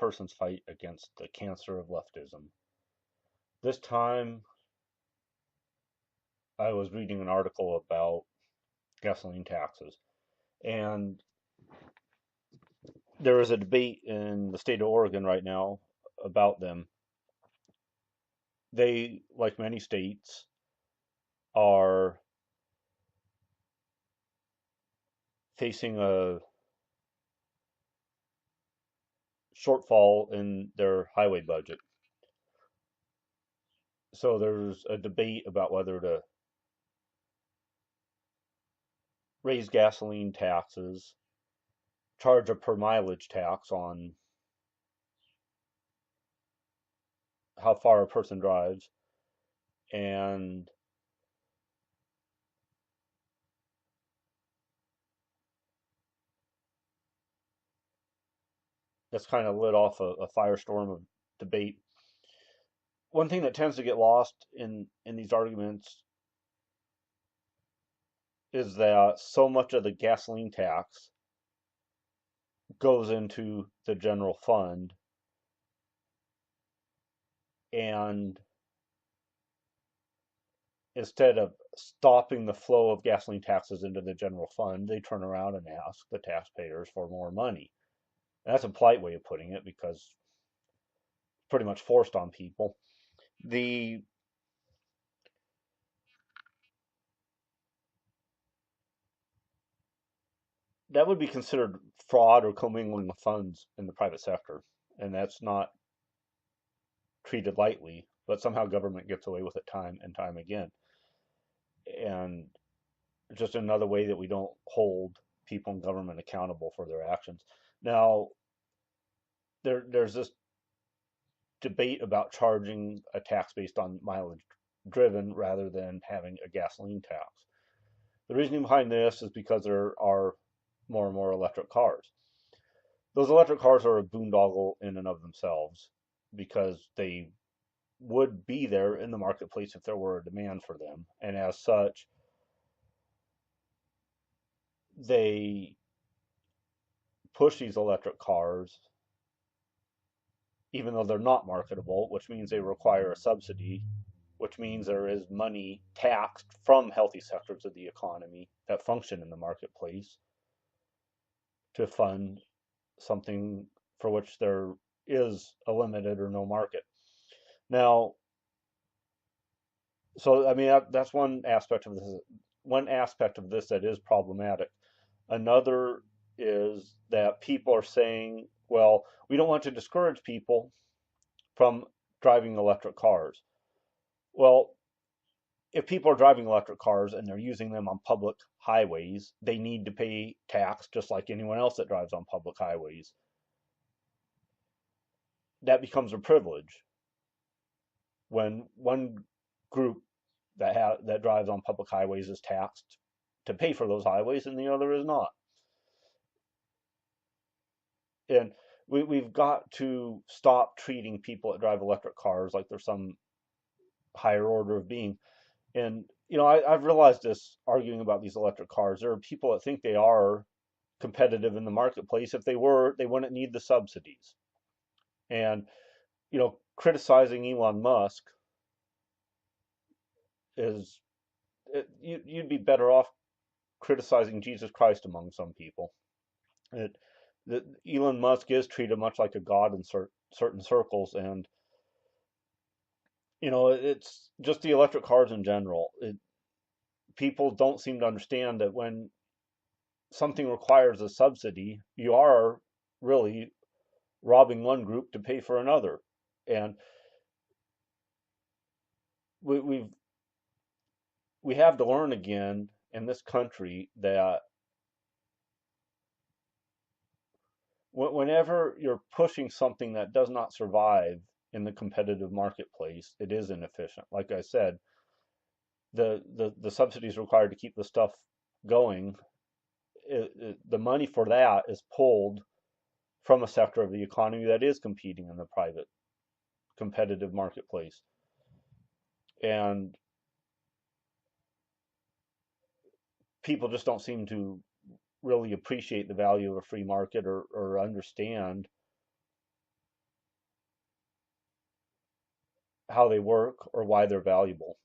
person's fight against the cancer of leftism. This time, I was reading an article about gasoline taxes, and there is a debate in the state of Oregon right now about them. They, like many states, are facing a shortfall in their highway budget. So there's a debate about whether to raise gasoline taxes, charge a per mileage tax on how far a person drives, and that's kind of lit off a firestorm of debate. One thing that tends to get lost in these arguments is that so much of the gasoline tax goes into the general fund, and instead of stopping the flow of gasoline taxes into the general fund, they turn around and ask the taxpayers for more money. And that's a polite way of putting it because it's pretty much forced on people. The That would be considered fraud or commingling of funds in the private sector, and that's not treated lightly. But somehow government gets away with it time and time again, and just another way that we don't hold people in government accountable for their actions. Now, there's this debate about charging a tax based on mileage driven rather than having a gasoline tax. The reasoning behind this is because there are more and more electric cars. Those electric cars are a boondoggle in and of themselves because they would be there in the marketplace if there were a demand for them. And as such, they push these electric cars even though they're not marketable, which means they require a subsidy, which means there is money taxed from healthy sectors of the economy that function in the marketplace to fund something for which there is a limited or no market. Now, so I mean that's one aspect of this. One aspect of this that is problematic. Another is that people are saying, well, we don't want to discourage people from driving electric cars. Well, if people are driving electric cars and they're using them on public highways, they need to pay tax just like anyone else that drives on public highways. That becomes a privilege when one group that drives on public highways is taxed to pay for those highways and the other is not. And we've got to stop treating people that drive electric cars like they're some higher order of being. And I've realized this arguing about these electric cars. There are people that think they are competitive in the marketplace. If they were, they wouldn't need the subsidies. And criticizing Elon Musk is you'd be better off criticizing Jesus Christ among some people. It, that Elon Musk is treated much like a god in certain circles, and it's just the electric cars in general. People don't seem to understand that when something requires a subsidy, you are really robbing one group to pay for another. And we we have to learn again in this country that whenever you're pushing something that does not survive in the competitive marketplace, it is inefficient. Like I said, the subsidies required to keep the stuff going, the money for that is pulled from a sector of the economy that is competing in the private competitive marketplace. And people just don't seem to really appreciate the value of a free market or understand how they work, or why they're valuable.